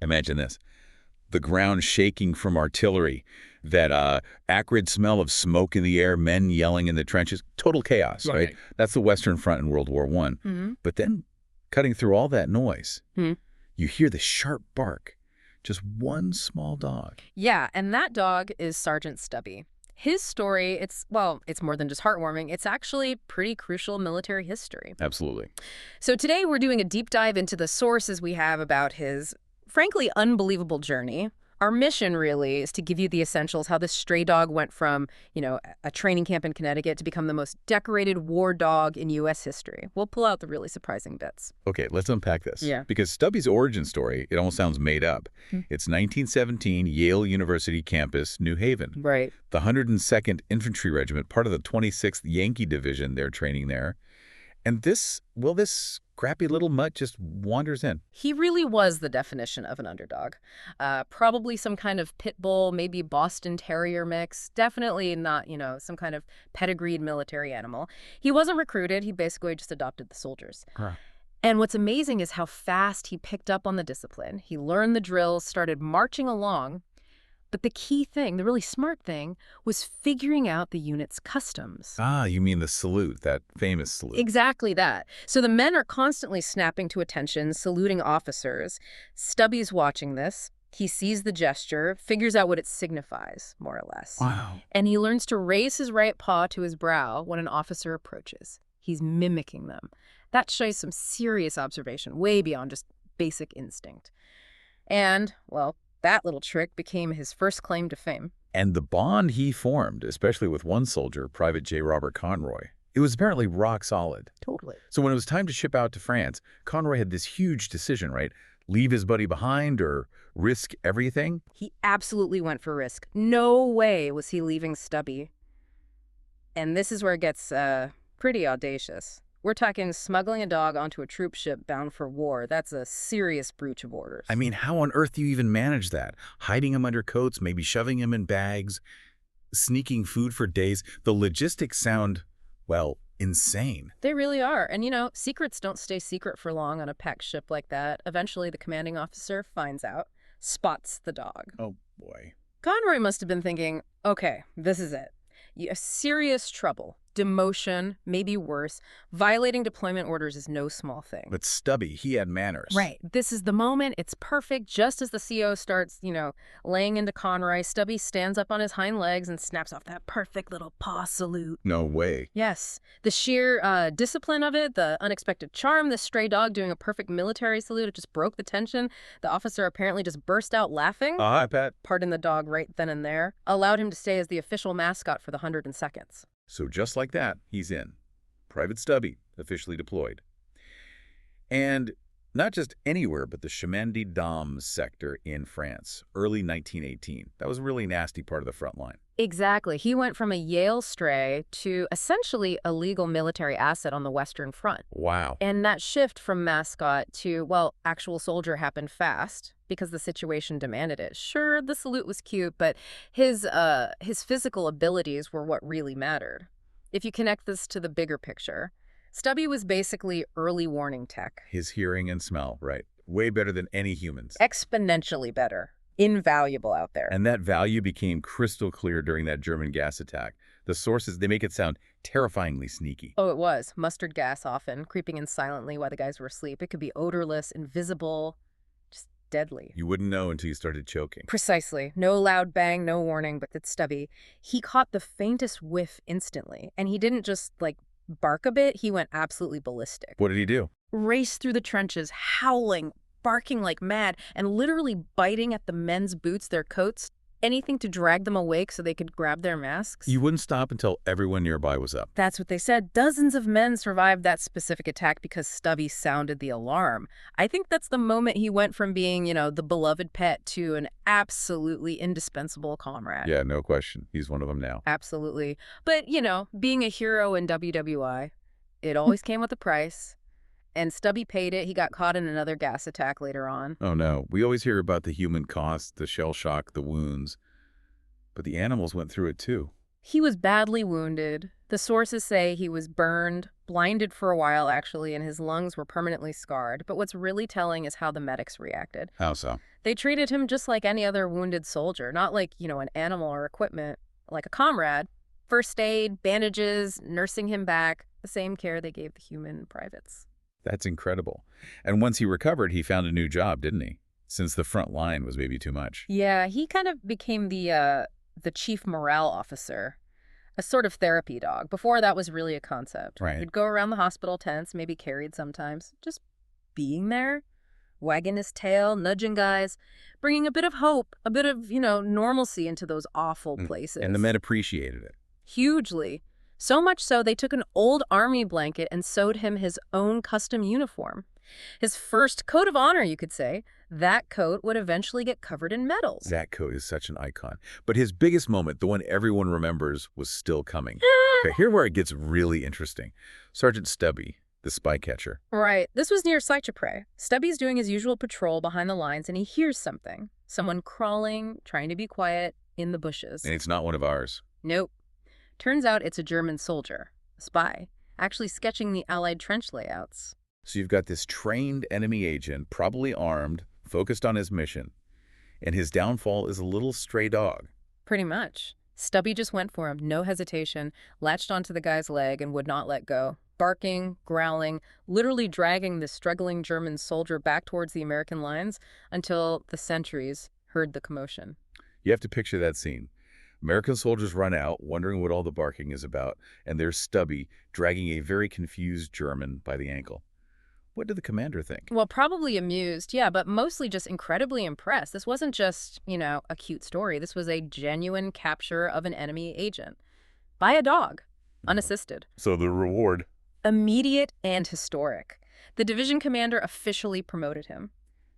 Imagine this. The ground shaking from artillery, that acrid smell of smoke in the air, men yelling in the trenches, total chaos, right? That's the Western Front in World War I. But then, cutting through all that noise, you hear the sharp bark. Just one small dog. Yeah, and that dog is Sergeant Stubby. His story, it's more than just heartwarming. It's actually pretty crucial military history. Absolutely. So today we're doing a deep dive into the sources we have about his, frankly, unbelievable journey. Our mission, really, is to give you the essentials, how this stray dog went from, a training camp in Connecticut to become the most decorated war dog in U.S. history. We'll pull out the really surprising bits. Okay, let's unpack this. Yeah. Because Stubby's origin story, it almost sounds made up. It's 1917, Yale University campus, New Haven. Right. The 102nd Infantry Regiment, part of the 26th Yankee Division, they're training there. And this scrappy little mutt just wanders in. He really was the definition of an underdog. Probably some kind of pit bull, maybe Boston Terrier mix. Definitely not, some kind of pedigreed military animal. He wasn't recruited. He basically just adopted the soldiers. And what's amazing is how fast he picked up on the discipline. He learned the drills, started marching along. But the key thing, the really smart thing, was figuring out the unit's customs. Ah, you mean the salute, that famous salute. Exactly that. So the men are constantly snapping to attention, saluting officers. Stubby's watching this. He sees the gesture, figures out what it signifies, more or less. Wow. And he learns to raise his right paw to his brow when an officer approaches. He's mimicking them. That shows some serious observation, way beyond just basic instinct. And, well, that little trick became his first claim to fame. And the bond he formed, especially with one soldier, Private J. Robert Conroy, it was apparently rock solid. Totally. So when it was time to ship out to France, Conroy had this huge decision, right? Leave his buddy behind or risk everything? He absolutely went for risk. No way was he leaving Stubby. And this is where it gets pretty audacious. We're talking smuggling a dog onto a troop ship bound for war. That's a serious breach of orders. I mean, how on earth do you even manage that? Hiding him under coats, maybe shoving him in bags, sneaking food for days. The logistics sound, well, insane. They really are. And, secrets don't stay secret for long on a packed ship like that. Eventually, the commanding officer finds out, spots the dog. Oh, boy. Conroy must have been thinking, okay, this is it. Serious trouble. Demotion, maybe worse. Violating deployment orders is no small thing. But Stubby, he had manners. Right. This is the moment. It's perfect. Just as the CO starts, laying into Conroy, Stubby stands up on his hind legs and snaps off that perfect little paw salute. No way. Yes. The sheer discipline of it, the unexpected charm, the stray dog doing a perfect military salute, it just broke the tension. The officer apparently just burst out laughing. Hi, Pat. Pardon the dog right then and there. Allowed him to stay as the official mascot for the 102nd. So just like that, he's in. Private Stubby, officially deployed. And not just anywhere, but the Chemin des Dames sector in France, early 1918. That was a really nasty part of the front line. Exactly. He went from a Yale stray to essentially a legal military asset on the Western Front. Wow. And that shift from mascot to, actual soldier happened fast because the situation demanded it. Sure, the salute was cute, but his physical abilities were what really mattered. If you connect this to the bigger picture, Stubby was basically early warning tech. His hearing and smell, right. Way better than any humans. Exponentially better. Invaluable out there. And that value became crystal clear during that German gas attack. The sources, they make it sound terrifyingly sneaky. Oh, it was. Mustard gas often, creeping in silently while the guys were asleep. It could be odorless, invisible, just deadly. You wouldn't know until you started choking. Precisely. No loud bang, no warning, but it's Stubby. He caught the faintest whiff instantly. And he didn't just, bark a bit. He went absolutely ballistic. What did he do? Raced through the trenches, howling, barking like mad, and literally biting at the men's boots, their coats, anything to drag them awake so they could grab their masks. You wouldn't stop until everyone nearby was up. That's what they said. Dozens of men survived that specific attack because Stubby sounded the alarm. I think that's the moment he went from being, the beloved pet to an absolutely indispensable comrade. Yeah, no question. He's one of them now. Absolutely. But, being a hero in WWI, it always came with a price. And Stubby paid it. He got caught in another gas attack later on. Oh, no. We always hear about the human cost, the shell shock, the wounds. But the animals went through it, too. He was badly wounded. The sources say he was burned, blinded for a while actually, and his lungs were permanently scarred. But what's really telling is how the medics reacted. How so? They treated him just like any other wounded soldier, not like, an animal or equipment, like a comrade. First aid, bandages, nursing him back, the same care they gave the human privates. That's incredible. And once he recovered, he found a new job, didn't he? Since the front line was maybe too much. Yeah, he kind of became the chief morale officer, a sort of therapy dog. Before that was really a concept. Right. He'd go around the hospital tents, maybe carried sometimes, just being there, wagging his tail, nudging guys, bringing a bit of hope, a bit of, normalcy into those awful places. And the men appreciated it. Hugely. So much so they took an old army blanket and sewed him his own custom uniform. His first coat of honor, you could say. That coat would eventually get covered in medals. That coat is such an icon. But his biggest moment, the one everyone remembers, was still coming. Okay, here's where it gets really interesting. Sergeant Stubby, the spy catcher. Right. This was near Seicheprey. Stubby's doing his usual patrol behind the lines, and he hears something. Someone crawling, trying to be quiet, in the bushes. And it's not one of ours. Nope. Turns out it's a German soldier, a spy, actually sketching the Allied trench layouts. So you've got this trained enemy agent, probably armed, focused on his mission. And his downfall is a little stray dog. Pretty much. Stubby just went for him, no hesitation, latched onto the guy's leg and would not let go. Barking, growling, literally dragging the struggling German soldier back towards the American lines until the sentries heard the commotion. You have to picture that scene. American soldiers run out, wondering what all the barking is about, and there's Stubby dragging a very confused German by the ankle. What did the commander think? Well, probably amused, yeah, but mostly just incredibly impressed. This wasn't just, a cute story. This was a genuine capture of an enemy agent by a dog, unassisted. So the reward? Immediate and historic. The division commander officially promoted him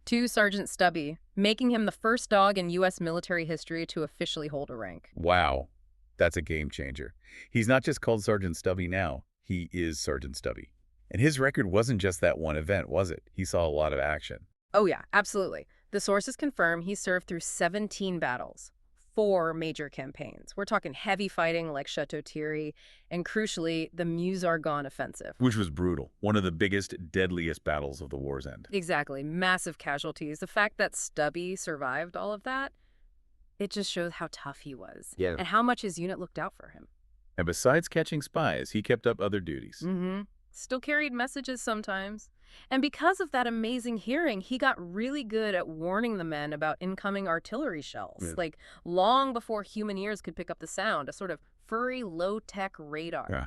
to Sergeant Stubby, making him the first dog in U.S. military history to officially hold a rank. Wow, that's a game changer. He's not just called Sergeant Stubby now. He is Sergeant Stubby. And his record wasn't just that one event, was it? He saw a lot of action. Oh yeah, absolutely. The sources confirm he served through 17 battles, 4 major campaigns. We're talking heavy fighting like Chateau Thierry, and crucially, the Meuse-Argonne offensive. Which was brutal. One of the biggest, deadliest battles of the war's end. Exactly. Massive casualties. The fact that Stubby survived all of that, it just shows how tough he was. Yeah. And how much his unit looked out for him. And besides catching spies, he kept up other duties. Still carried messages sometimes. And because of that amazing hearing, he got really good at warning the men about incoming artillery shells. Yeah. Like, long before human ears could pick up the sound, a sort of furry, low-tech radar. Yeah.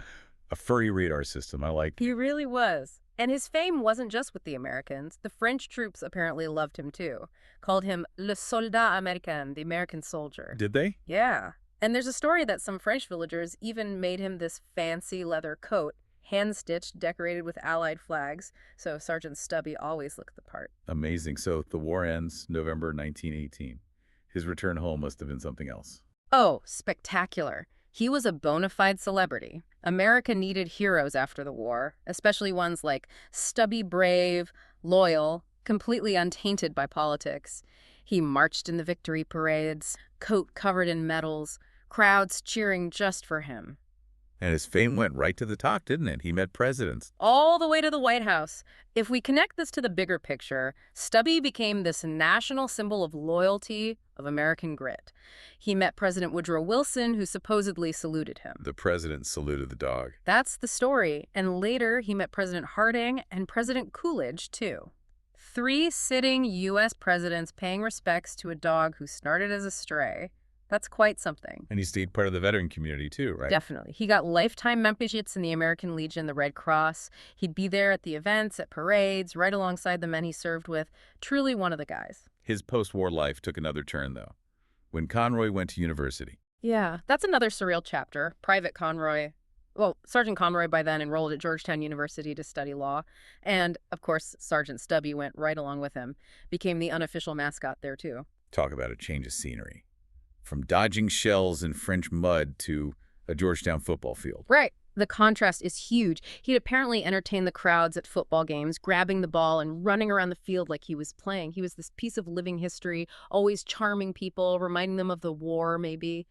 A furry radar system, I like. He really was. And his fame wasn't just with the Americans. The French troops apparently loved him too. Called him Le Soldat Américain, the American soldier. Did they? Yeah. And there's a story that some French villagers even made him this fancy leather coat, hand-stitched, decorated with Allied flags, so Sergeant Stubby always looked the part. Amazing. So the war ends November 1918. His return home must have been something else. Oh, spectacular. He was a bona fide celebrity. America needed heroes after the war, especially ones like Stubby brave, loyal, completely untainted by politics. He marched in the victory parades, coat covered in medals, crowds cheering just for him. And his fame went right to the top, didn't it? He met presidents. All the way to the White House. If we connect this to the bigger picture, Stubby became this national symbol of loyalty, of American grit. He met President Woodrow Wilson, who supposedly saluted him. The president saluted the dog. That's the story. And later, he met President Harding and President Coolidge, too. 3 sitting U.S. presidents paying respects to a dog who started as a stray. That's quite something. And he stayed part of the veteran community too, right? Definitely. He got lifetime memberships in the American Legion, the Red Cross. He'd be there at the events, at parades, right alongside the men he served with. Truly one of the guys. His post-war life took another turn, though, when Conroy went to university. Yeah, that's another surreal chapter. Private Conroy. Well, Sergeant Conroy by then enrolled at Georgetown University to study law. And, of course, Sergeant Stubby went right along with him. Became the unofficial mascot there, too. Talk about a change of scenery. From dodging shells in French mud to a Georgetown football field. Right. The contrast is huge. He'd apparently entertained the crowds at football games, grabbing the ball and running around the field like he was playing. He was this piece of living history, always charming people, reminding them of the war, maybe,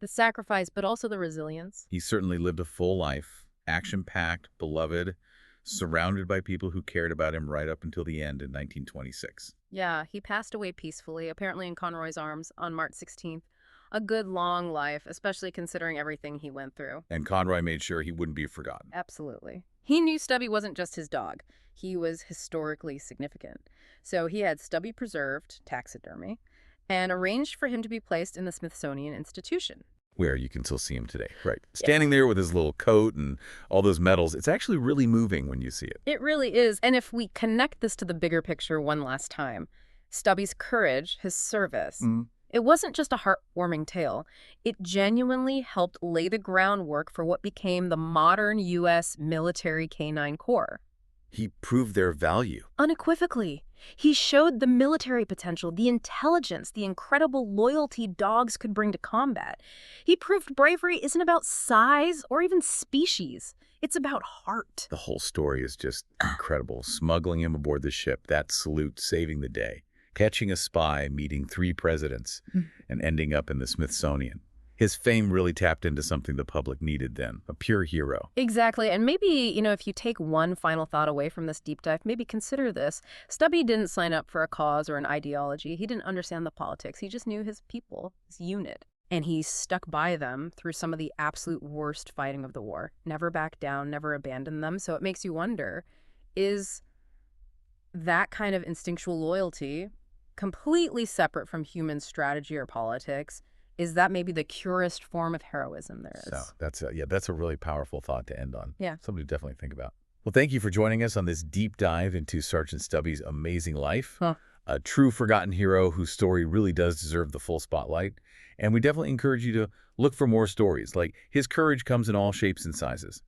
the sacrifice, but also the resilience. He certainly lived a full life, action-packed, beloved, surrounded by people who cared about him right up until the end in 1926. Yeah, he passed away peacefully, apparently in Conroy's arms, on March 16th. A good long life, especially considering everything he went through. And Conroy made sure he wouldn't be forgotten. Absolutely. He knew Stubby wasn't just his dog. He was historically significant. So he had Stubby preserved, taxidermy, and arranged for him to be placed in the Smithsonian Institution. Where you can still see him today. Right. Standing there with his little coat and all those medals, it's actually really moving when you see it. It really is. And if we connect this to the bigger picture one last time, Stubby's courage, his service, it wasn't just a heartwarming tale. It genuinely helped lay the groundwork for what became the modern U.S. military Canine Corps. He proved their value. Unequivocally. He showed the military potential, the intelligence, the incredible loyalty dogs could bring to combat. He proved bravery isn't about size or even species. It's about heart. The whole story is just incredible. Smuggling him aboard the ship, that salute, saving the day. Catching a spy, meeting 3 presidents, and ending up in the Smithsonian. His fame really tapped into something the public needed then, a pure hero. Exactly. And maybe, if you take one final thought away from this deep dive, maybe consider this. Stubby didn't sign up for a cause or an ideology. He didn't understand the politics. He just knew his people, his unit. And he stuck by them through some of the absolute worst fighting of the war. Never backed down, never abandoned them. So it makes you wonder, is that kind of instinctual loyalty completely separate from human strategy or politics? Is that maybe the purest form of heroism there is? So that's a really powerful thought to end on. Yeah. Something to definitely think about. Well, thank you for joining us on this deep dive into Sergeant Stubby's amazing life. A true forgotten hero whose story really does deserve the full spotlight. And we definitely encourage you to look for more stories. Like, his courage comes in all shapes and sizes.